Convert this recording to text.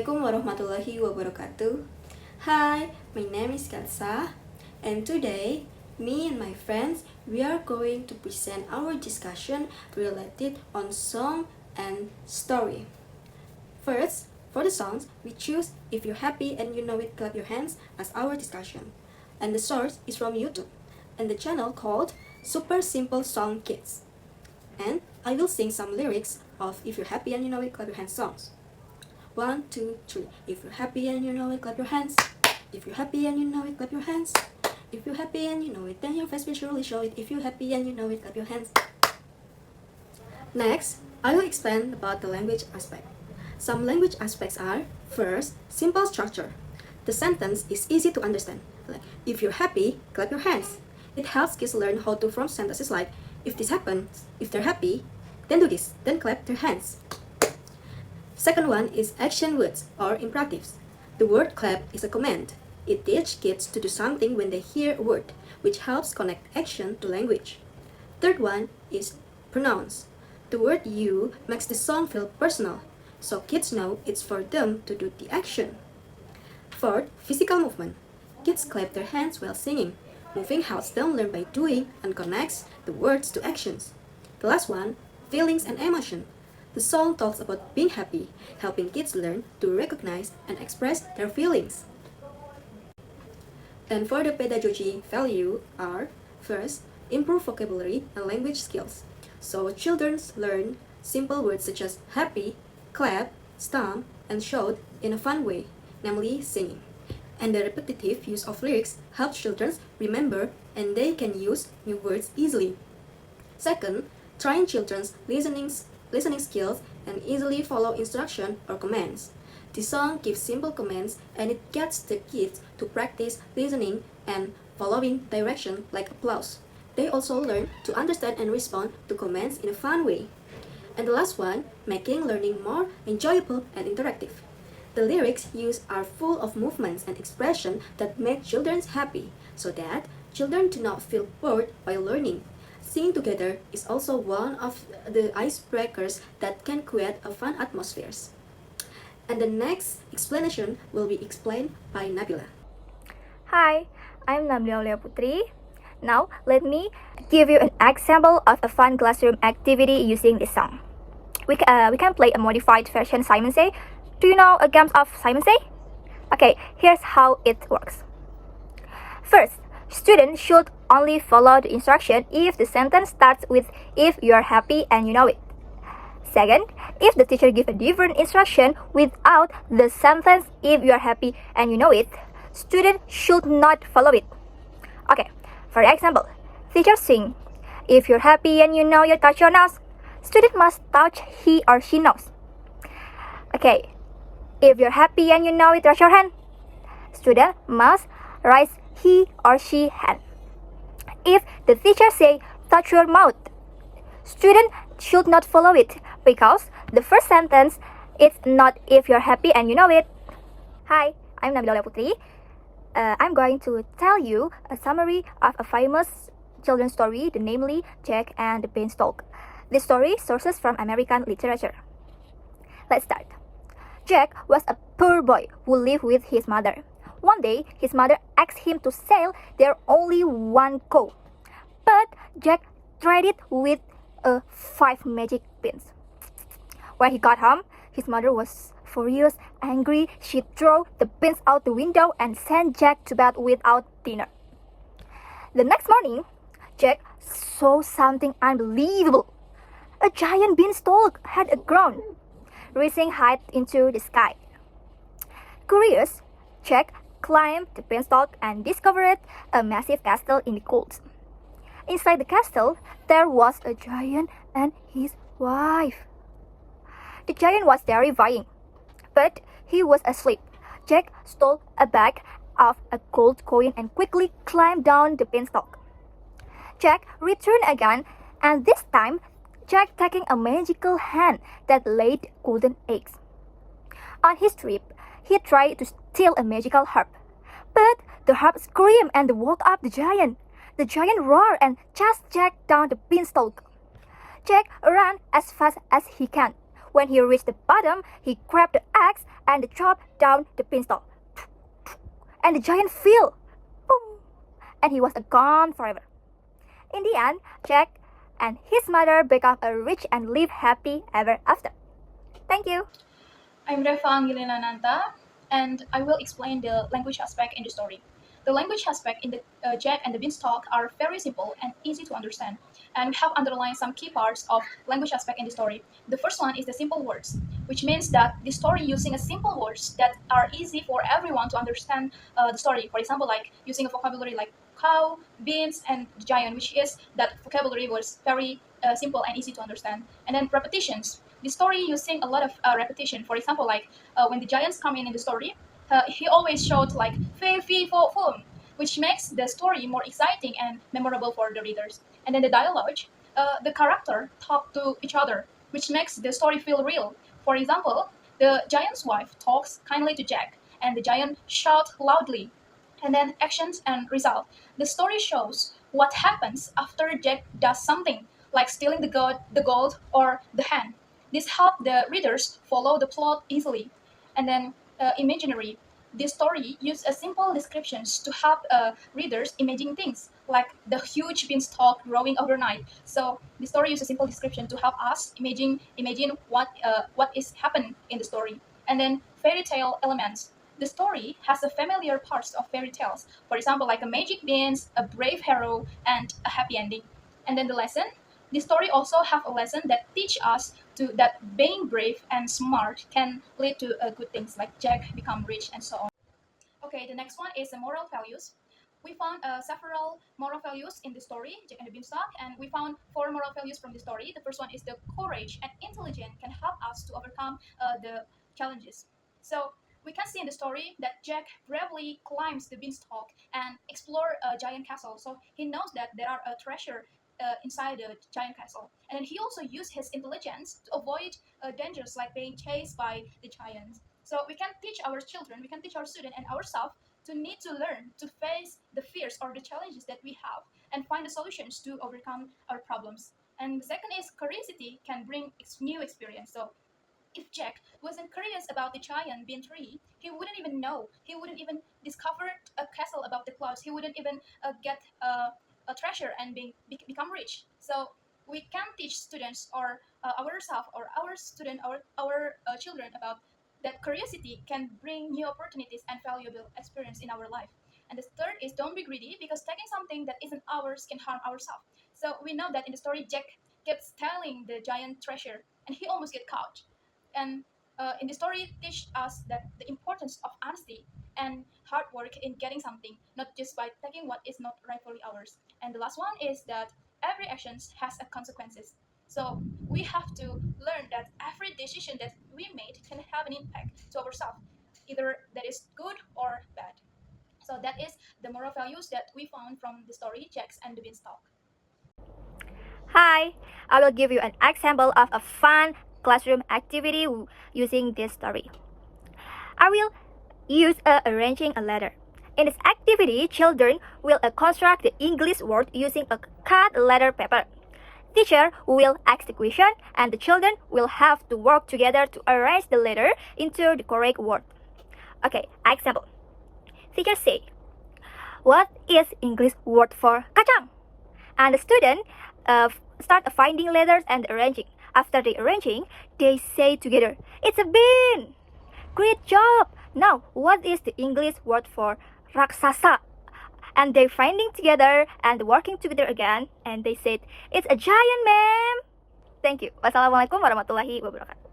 Assalamualaikum warahmatullahi wabarakatuh. Hi, my name is Ghatsa, and today, me and my friends, we are going to present our discussion related on song and story. First, for the songs, we choose If You're Happy and You Know It, Clap Your Hands as our discussion. And the source is from YouTube, and the channel called Super Simple Song Kids. And I will sing some lyrics of If You're Happy and You Know It, Clap Your Hands songs. 1, 2, 3. If you're happy and you know it, clap your hands. If you're happy and you know it, clap your hands. If you're happy and you know it, then your face will surely show it. If you're happy and you know it, clap your hands. Next, I will explain about the language aspect. Some language aspects are, first, simple structure. The sentence is easy to understand. Like, if you're happy, clap your hands. It helps kids learn how to form sentences like, if this happens, if they're happy, then do this, then clap their hands. Second one is action words or imperatives. The word clap is a command. It teaches kids to do something when they hear a word, which helps connect action to language. Third one is pronouns. The word you makes the song feel personal, so kids know it's for them to do the action. Fourth, physical movement. Kids clap their hands while singing. Moving helps them learn by doing and connects the words to actions. The last one, feelings and emotion. The song talks about being happy, helping kids learn to recognize and express their feelings. And for the pedagogy value are, first, improve vocabulary and language skills. So children learn simple words such as happy, clap, stomp, and shout in a fun way, namely singing. And the repetitive use of lyrics helps children remember and they can use new words easily. Second, train children's listening skills and easily follow instruction or commands. The song gives simple commands and it gets the kids to practice listening and following direction like applause. They also learn to understand and respond to commands in a fun way. And the last one, making learning more enjoyable and interactive. The lyrics used are full of movements and expression that make children happy, so that children do not feel bored while learning. Singing together is also one of the icebreakers that can create a fun atmosphere. And the next explanation will be explained by Nabila. Hi, I'm Nabila Putri. Now, let me give you an example of a fun classroom activity using this song. We can play a modified version Simon Say. Do you know a game of Simon Say? Okay, here's how it works. First, students should only follow the instruction if the sentence starts with if you are happy and you know it. Second, if the teacher gives a different instruction without the sentence if you are happy and you know it, student should not follow it. Okay, for example, teacher sing, if you're happy and you know you touch your nose, student must touch he or she nose. Okay, if you're happy and you know it, raise your hand. Student must raise he or she hand. If the teacher say touch your mouth, student should not follow it because the first sentence is not if you're happy and you know it. Hi, I'm Nabila Putri. I'm going to tell you a summary of a famous children's story, namely Jack and the Beanstalk. This story sources from American literature. Let's start. Jack was a poor boy who lived with his mother. One day, his mother asked him to sell their only one cow. But Jack tried it with 5 magic pins. When he got home, his mother was furious, angry. She threw the pins out the window and sent Jack to bed without dinner. The next morning, Jack saw something unbelievable. A giant beanstalk had grown, reaching high into the sky. Curious, Jack climbed the beanstalk and discovered a massive castle in the clouds. Inside the castle, there was a giant and his wife. The giant was terrifying, but he was asleep. Jack stole a bag of a gold coin and quickly climbed down the beanstalk. Jack returned again, and this time, Jack taking a magical hand that laid golden eggs. On his trip, he tried to steal a magical harp, but the harp screamed and woke up the giant. The giant roared and chased Jack down the beanstalk. Jack ran as fast as he can. When he reached the bottom, he grabbed the axe and chopped down the beanstalk. And the giant fell. Boom! And he was gone forever. In the end, Jack and his mother become rich and live happy ever after. Thank you. I'm Reva, Anggilina, Ananta, and I will explain the language aspect in the story. The language aspect in the Jack and the Beanstalk are very simple and easy to understand, and we have underlined some key parts of language aspect in the story. The first one is the simple words, which means that the story using a simple words that are easy for everyone to understand the story. For example, like using a vocabulary like cow, beans, and giant, which is that vocabulary was very simple and easy to understand. And then repetitions. The story using a lot of repetition. For example, like when the giants come in the story, he always showed like fee fee fo fum, which makes the story more exciting and memorable for the readers. And then the dialogue, the character talk to each other, which makes the story feel real. For example, the giant's wife talks kindly to Jack, and the giant shouts loudly. And then actions and result. The story shows what happens after Jack does something, like stealing the gold, or the hand. This helps the readers follow the plot easily. And then imaginary. This story uses a simple descriptions to help readers imagine things, like the huge beanstalk growing overnight. So the story uses a simple description to help us imagine what is happening in the story. And then fairy tale elements. The story has the familiar parts of fairy tales, for example, like a magic beans, a brave hero, and a happy ending. And then the lesson. The story also have a lesson that teach us to that being brave and smart can lead to good things like Jack become rich and so on. Okay, the next one is the moral values. We found several moral values in the story, Jack and the Beanstalk, and we found 4 moral values from the story. The first one is the courage and intelligence can help us to overcome the challenges. So we can see in the story that Jack bravely climbs the beanstalk and explore a giant castle. So he knows that there are a treasure inside the giant castle, and then he also used his intelligence to avoid dangers like being chased by the giants. So we can teach our children, we can teach our students and ourselves to need to learn to face the fears or the challenges that we have and find the solutions to overcome our problems. And the second is curiosity can bring new experience. So if Jack wasn't curious about the giant bean tree, he wouldn't even know. He wouldn't even discover a castle above the clouds. He wouldn't even get a treasure and become rich. So we can teach students or ourselves or our student, our children about that curiosity can bring new opportunities and valuable experience in our life. And the third is don't be greedy because taking something that isn't ours can harm ourselves. So we know that in the story, Jack kept stealing the giant treasure and he almost get caught. And in the story teach us that the importance of honesty and hard work in getting something, not just by taking what is not rightfully ours. And the last one is that every action has a consequences. So we have to learn that every decision that we made can have an impact to ourselves, either that is good or bad. So that is the moral values that we found from the story Jack and the Beanstalk. Hi, I will give you an example of a fun classroom activity using this story. I will use arranging a letter. In this activity, children will construct the English word using a cut letter paper. Teacher will ask the question and the children will have to work together to arrange the letter into the correct word. Okay, example. Teacher say, what is English word for kacang? And the student start finding letters and arranging. After the arranging, they say together, it's a bean! Great job! Now, what is the English word for raksasa? And they finding together and working together again, and they said, it's a giant, ma'am! Thank you. Wassalamualaikum warahmatullahi wabarakatuh.